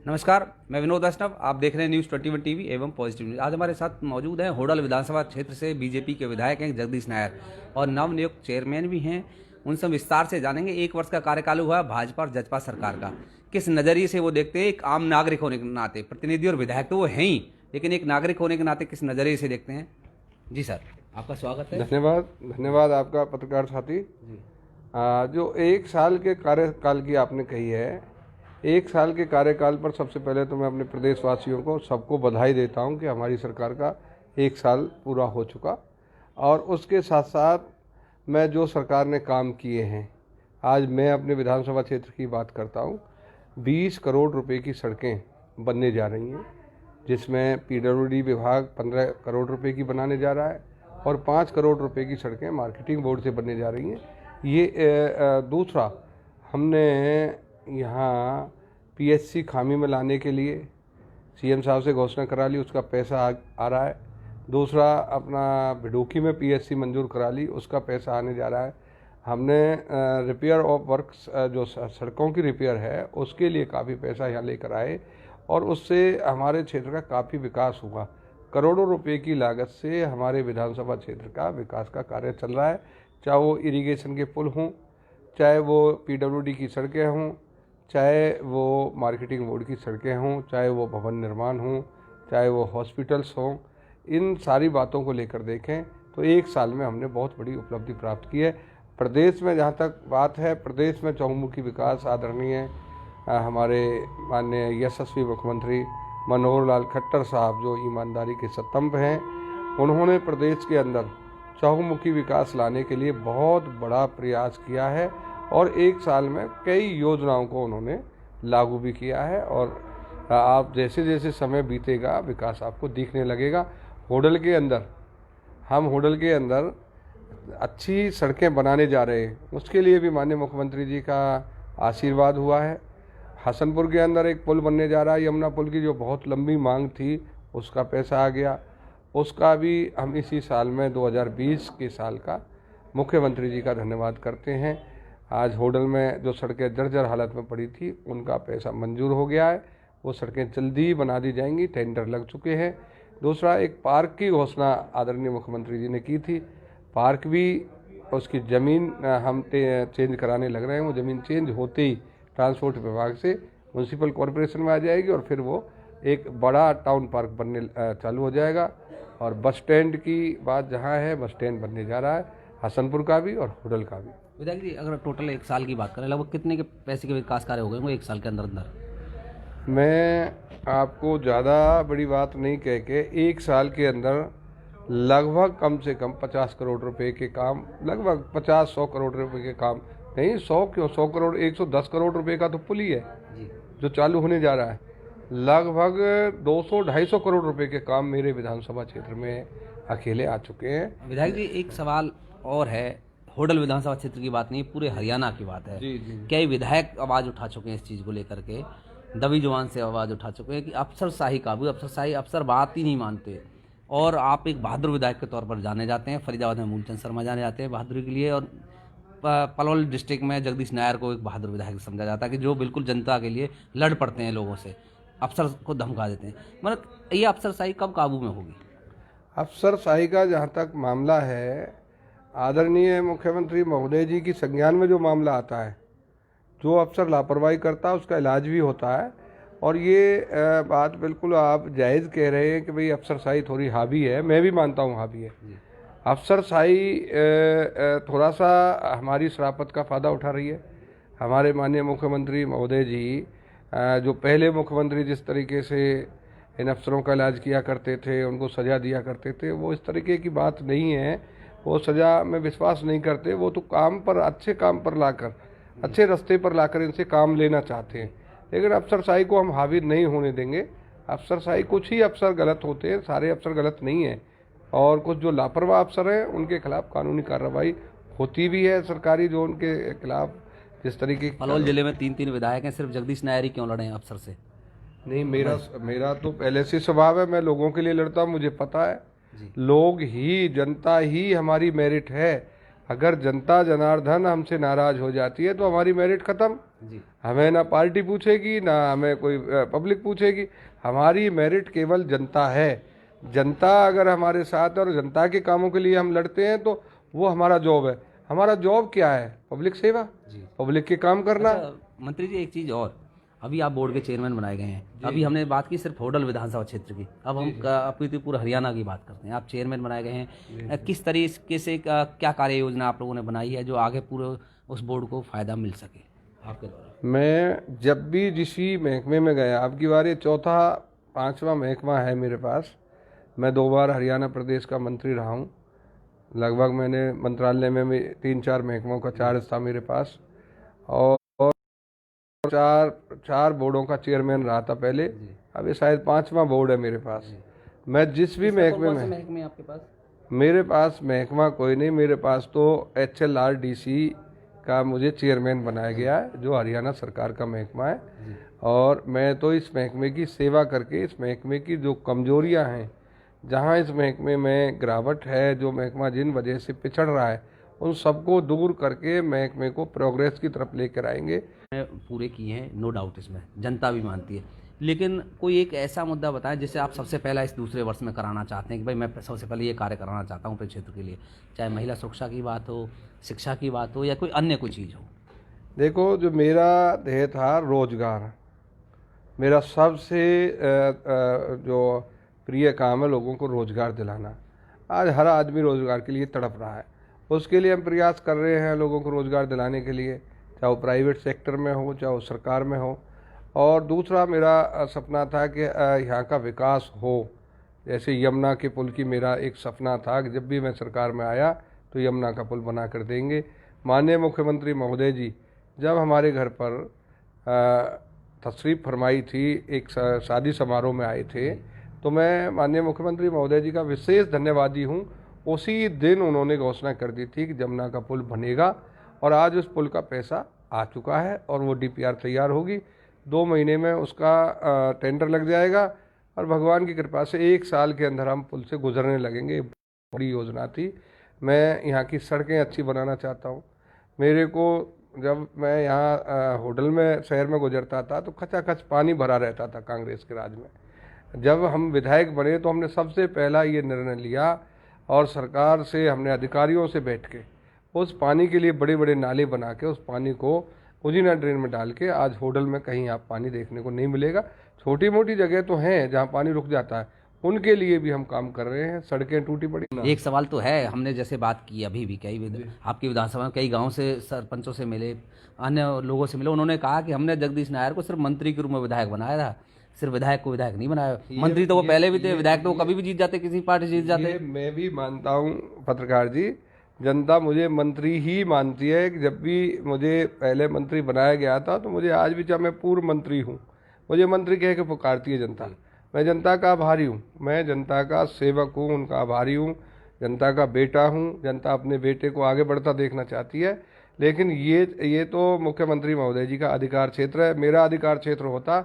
नमस्कार, मैं विनोद वैष्णव। आप देख रहे हैं न्यूज़ 21 टीवी एवं पॉजिटिव न्यूज़। आज हमारे साथ मौजूद हैं होडल विधानसभा क्षेत्र से बीजेपी के विधायक हैं जगदीश नायर और नवनियुक्त चेयरमैन भी हैं। उनसे विस्तार से जानेंगे। 1 वर्ष का कार्यकाल हुआ है भाजपा और जजपा सरकार का, किस नज़रिए से वो देखते हैं। एक आम नागरिक होने के नाते, प्रतिनिधि और विधायक तो वो हैं ही, लेकिन एक नागरिक होने के नाते किस नज़रिए से देखते हैं। जी सर, आपका स्वागत है। धन्यवाद आपका पत्रकार साथी। जो 1 साल के कार्यकाल की आपने कही है, 1 साल के कार्यकाल पर सबसे पहले तो मैं अपने प्रदेशवासियों को सबको बधाई देता हूं कि हमारी सरकार का 1 साल पूरा हो चुका। और उसके साथ साथ मैं जो सरकार ने काम किए हैं, आज मैं अपने विधानसभा क्षेत्र की बात करता हूं। 20 करोड़ रुपए की सड़कें बनने जा रही हैं, जिसमें पीडब्ल्यूडी विभाग 15 करोड़ रुपए की बनाने जा रहा है और 5 करोड़ रुपए की सड़कें मार्केटिंग बोर्ड से बनने जा रही हैं। ये दूसरा, हमने यहाँ पीएचसी खामी में लाने के लिए सीएम साहब से घोषणा करा ली, उसका पैसा आ रहा है। दूसरा, अपना भिडोकी में पीएचसी मंजूर करा ली, उसका पैसा आने जा रहा है। हमने रिपेयर ऑफ वर्क्स, जो सड़कों की रिपेयर है, उसके लिए काफ़ी पैसा यहाँ लेकर आए और उससे हमारे क्षेत्र का काफ़ी विकास हुआ। करोड़ों रुपए की लागत से हमारे विधानसभा क्षेत्र का विकास का कार्य चल रहा है, चाहे वो इरिगेशन के पुल हों, चाहे वो पीडब्ल्यूडी की सड़कें हों, चाहे वो मार्केटिंग बोर्ड की सड़कें हों, चाहे वो भवन निर्माण हों, चाहे वो हॉस्पिटल्स हों। इन सारी बातों को लेकर देखें तो 1 साल में हमने बहुत बड़ी उपलब्धि प्राप्त की है। प्रदेश में जहाँ तक बात है, प्रदेश में चहुमुखी विकास आदरणीय हमारे माननीय यशस्वी मुख्यमंत्री मनोहर लाल खट्टर साहब, जो ईमानदारी के स्तंभ हैं, उन्होंने प्रदेश के अंदर चहुमुखी विकास लाने के लिए बहुत बड़ा प्रयास किया है और 1 साल में कई योजनाओं को उन्होंने लागू भी किया है। और आप जैसे जैसे समय बीतेगा, विकास आपको दिखने लगेगा। हम होडल के अंदर अच्छी सड़कें बनाने जा रहे हैं, उसके लिए भी माननीय मुख्यमंत्री जी का आशीर्वाद हुआ है। हसनपुर के अंदर एक पुल बनने जा रहा है, यमुना पुल की जो बहुत लंबी मांग थी, उसका पैसा आ गया। उसका भी हम इसी साल में 2020 के साल का मुख्यमंत्री जी का धन्यवाद करते हैं। आज होडल में जो सड़कें जर्जर हालत में पड़ी थी, उनका पैसा मंजूर हो गया है, वो सड़कें जल्दी बना दी जाएंगी, टेंडर लग चुके हैं। दूसरा, एक पार्क की घोषणा आदरणीय मुख्यमंत्री जी ने की थी, पार्क भी उसकी ज़मीन हम चेंज कराने लग रहे हैं। वो ज़मीन चेंज होते ही ट्रांसपोर्ट विभाग से म्यूनसिपल कॉरपोरेशन में आ जाएगी और फिर वो एक बड़ा टाउन पार्क बनने चालू हो जाएगा। और बस स्टैंड की बात जहाँ है, बस स्टैंड बनने जा रहा है, हसनपुर का भी और होडल का भी। विधायक जी, अगर टोटल 1 साल की बात करें, लगभग कितने के पैसे के विकास कार्य हो गए वो 1 साल के अंदर? मैं आपको ज़्यादा बड़ी बात नहीं कह के 1 साल के अंदर लगभग कम से कम 50 करोड़ रुपए के काम, लगभग 50-100 करोड़ रुपए के काम नहीं, 100 क्यों, 100 करोड़, 110 करोड़ रुपए का तो पुल ही है जो चालू होने जा रहा है। लगभग 200-250 करोड़ रुपए के काम मेरे विधानसभा क्षेत्र में अकेले आ चुके हैं। विधायक जी, एक सवाल और है, होडल विधानसभा क्षेत्र की बात नहीं, पूरे हरियाणा की बात है। जी। कई विधायक आवाज़ उठा चुके हैं इस चीज़ को लेकर के, दबी जुबान से आवाज़ उठा चुके हैं कि अफसरशाही काबू, अफसरशाही, अफसर बात ही नहीं मानते। और आप एक बहादुर विधायक के तौर पर जाने जाते हैं। फरीदाबाद में मूलचंद शर्मा जाने जाते हैं बहादुरी के लिए, और पलवल डिस्ट्रिक्ट में जगदीश नायर को एक बहादुर विधायक समझा जाता है कि जो बिल्कुल जनता के लिए लड़ पड़ते हैं, लोगों से अफसर को धमका देते हैं। मतलब ये अफसरशाही कब काबू में होगी? अफसरशाही का जहाँ तक मामला है, आदरणीय मुख्यमंत्री महोदय जी की संज्ञान में जो मामला आता है, जो अफसर लापरवाही करता है उसका इलाज भी होता है। और ये बात बिल्कुल आप जायज़ कह रहे हैं कि भाई अफसरशाही थोड़ी हावी है, मैं भी मानता हूँ हावी है। अफसरशाही थोड़ा सा हमारी शराफत का फ़ायदा उठा रही है। हमारे माननीय मुख्यमंत्री महोदय जी, जो पहले मुख्यमंत्री जिस तरीके से इन अफसरों का इलाज किया करते थे, उनको सज़ा दिया करते थे, वो इस तरीके की बात नहीं है। वो सज़ा में विश्वास नहीं करते, वो तो काम पर, अच्छे काम पर लाकर, अच्छे रास्ते पर लाकर इनसे काम लेना चाहते हैं। लेकिन अफसरशाही को हम हावी नहीं होने देंगे। अफसरशाही, कुछ ही अफसर गलत होते हैं, सारे अफसर गलत नहीं हैं, और कुछ जो लापरवाह अफसर हैं उनके खिलाफ कानूनी कार्रवाई होती भी है सरकारी, जो उनके खिलाफ जिस तरीके की। पलवल जिले में 3 विधायक हैं, सिर्फ जगदीश नायर ही क्यों लड़े हैं अफसर से? नहीं, मेरा तो पहले से स्वभाव है, मैं लोगों के लिए लड़ता हूँ, मुझे पता है। लोग ही, जनता ही हमारी मेरिट है। अगर जनता जनार्दन हमसे नाराज हो जाती है तो हमारी मेरिट खत्म। जी हमें ना पार्टी पूछेगी, ना हमें कोई पब्लिक पूछेगी। हमारी मेरिट केवल जनता है। जनता अगर हमारे साथ है और जनता के कामों के लिए हम लड़ते हैं तो वो हमारा जॉब है। हमारा जॉब क्या है? पब्लिक सेवा, जी। पब्लिक के काम करना। अच्छा मंत्री जी, एक चीज़ और, अभी आप बोर्ड के चेयरमैन बनाए गए हैं। अभी हमने बात की सिर्फ होडल विधानसभा क्षेत्र की, अब हम अपनी पूरा हरियाणा की बात करते हैं। आप चेयरमैन बनाए गए हैं, किस तरीके से क्या कार्य योजना आप लोगों ने बनाई है जो आगे पूरे उस बोर्ड को फ़ायदा मिल सके आपके द्वारा? मैं जब भी जिस महकमे में गया, अब की बार ये चौथा 5वां महकमा है मेरे पास। मैं 2 बार हरियाणा प्रदेश का मंत्री रहा हूँ। लगभग मैंने मंत्रालय में 3-4 महकमों का चार्ज था मेरे पास, और चार बोर्डों का चेयरमैन रहा था पहले। अब ये शायद 5वां बोर्ड है मेरे पास। मैं जिस भी महकमे में, महकमे आपके पास? मेरे पास महकमा कोई नहीं, मेरे पास तो HLRDC का मुझे चेयरमैन बनाया गया है, जो हरियाणा सरकार का महकमा है। और मैं तो इस महकमे की सेवा करके, इस महकमे की जो कमजोरियां हैं, जहां इस महकमे में गिरावट है, जो महकमा जिन वजह से पिछड़ रहा है, उन सबको दूर करके महकमे को प्रोग्रेस की तरफ लेकर आएंगे। पूरे किए हैं, नो डाउट, इसमें जनता भी मानती है। लेकिन कोई एक ऐसा मुद्दा बताएं जिसे आप सबसे पहला इस दूसरे वर्ष में कराना चाहते हैं कि भाई मैं सबसे पहले ये कार्य कराना चाहता हूँ अपने क्षेत्र के लिए, चाहे महिला सुरक्षा की बात हो, शिक्षा की बात हो, या कोई अन्य कोई चीज़ हो। देखो, जो मेरा ध्येय था रोजगार, मेरा सबसे जो प्रिय काम है लोगों को रोजगार दिलाना। आज हर आदमी रोजगार के लिए तड़प रहा है, उसके लिए हम प्रयास कर रहे हैं लोगों को रोजगार दिलाने के लिए, चाहे वो प्राइवेट सेक्टर में हो, चाहे वो सरकार में हो। और दूसरा मेरा सपना था कि यहाँ का विकास हो। जैसे यमुना के पुल की मेरा एक सपना था कि जब भी मैं सरकार में आया तो यमुना का पुल बना कर देंगे। माननीय मुख्यमंत्री महोदय जी जब हमारे घर पर तशरीफ़ फरमाई थी, एक शादी समारोह में आए थे, तो मैं माननीय मुख्यमंत्री महोदय जी का विशेष धन्यवादी हूँ। उसी दिन उन्होंने घोषणा कर दी थी कि जमुना का पुल बनेगा, और आज उस पुल का पैसा आ चुका है और वो DPR तैयार होगी। 2 महीने में उसका टेंडर लग जाएगा, और भगवान की कृपा से 1 साल के अंदर हम पुल से गुजरने लगेंगे। बड़ी योजना थी। मैं यहाँ की सड़कें अच्छी बनाना चाहता हूँ। मेरे को जब मैं यहाँ होटल में शहर में गुजरता था तो खचाखच पानी भरा रहता था कांग्रेस के राज में। जब हम विधायक बने तो हमने सबसे पहला ये निर्णय लिया, और सरकार से हमने अधिकारियों से बैठ के उस पानी के लिए बड़े बड़े नाले बना के उस पानी को उजीना ड्रेन में डाल के, आज होटल में कहीं आप पानी देखने को नहीं मिलेगा। छोटी मोटी जगह तो हैं जहाँ पानी रुक जाता है, उनके लिए भी हम काम कर रहे हैं। सड़कें टूटी पड़ी। एक सवाल तो है, हमने जैसे बात की अभी भी आपकी विधानसभा में कई गांव से सरपंचों से मिले, अन्य लोगों से मिले, उन्होंने कहा कि हमने जगदीश नायर को सिर्फ मंत्री के रूप में विधायक बनाया था, सिर्फ विधायक को विधायक नहीं बनाया। मंत्री तो वो पहले भी थे, विधायक तो वो कभी भी जीत जाते, किसी पार्टी जीत जाते। मैं भी मानता हूँ पत्रकार जी, जनता मुझे मंत्री ही मानती है। कि जब भी मुझे पहले मंत्री बनाया गया था तो मुझे आज भी, चाहे मैं पूर्व मंत्री हूँ, मुझे मंत्री कह के पुकारती है जनता। मैं जनता का आभारी हूँ, मैं जनता का सेवक हूँ, उनका आभारी हूँ, जनता का बेटा हूँ। जनता अपने बेटे को आगे बढ़ता देखना चाहती है। लेकिन ये तो मुख्यमंत्री महोदय जी का अधिकार क्षेत्र है। मेरा अधिकार क्षेत्र होता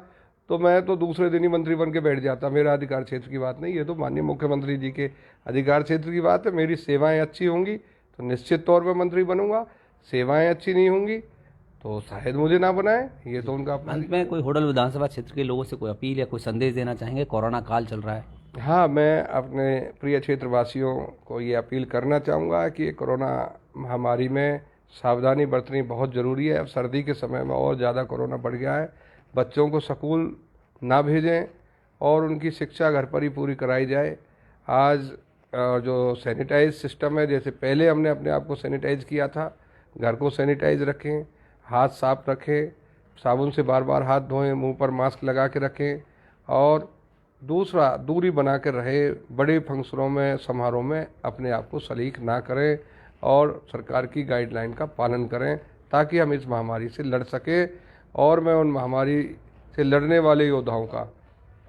तो मैं तो दूसरे दिन ही मंत्री बन के बैठ जाता। मेरा अधिकार क्षेत्र की बात नहीं, ये तो माननीय मुख्यमंत्री जी के अधिकार क्षेत्र की बात है। मेरी सेवाएं अच्छी होंगी तो निश्चित तौर पर मंत्री बनूंगा, सेवाएं अच्छी नहीं होंगी तो शायद मुझे ना बनाए, ये तो उनका अपना। अंत में कोई होडल विधानसभा क्षेत्र के लोगों से कोई अपील या कोई संदेश देना चाहेंगे? कोरोना काल चल रहा है। हाँ, मैं अपने प्रिय क्षेत्रवासियों को ये अपील करना चाहूँगा कि कोरोना महामारी में सावधानी बरतनी बहुत ज़रूरी है। अब सर्दी के समय में और ज़्यादा कोरोना बढ़ गया है। बच्चों को स्कूल ना भेजें और उनकी शिक्षा घर पर ही पूरी कराई जाए। आज जो सैनिटाइज सिस्टम है, जैसे पहले हमने अपने आप को सैनिटाइज किया था, घर को सैनिटाइज रखें, हाथ साफ रखें, साबुन से बार बार हाथ धोएं, मुंह पर मास्क लगा के रखें, और दूसरा दूरी बना कर रहे। बड़े फंक्शनों में, समारोह में अपने आप को शरीक ना करें और सरकार की गाइडलाइन का पालन करें ताकि हम इस महामारी से लड़ सकें। और मैं उन महामारी से लड़ने वाले योद्धाओं का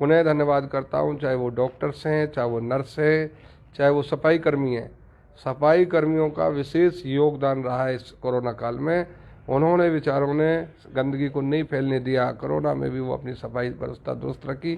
पुनः धन्यवाद करता हूं, चाहे वो डॉक्टर्स हैं, चाहे वो नर्स हैं, चाहे वो सफाई कर्मी हैं। सफाई कर्मियों का विशेष योगदान रहा है इस कोरोना काल में। उन्होंने बेचारों ने गंदगी को नहीं फैलने दिया। कोरोना में भी वो अपनी सफाई व्यवस्था दुरुस्त रखी।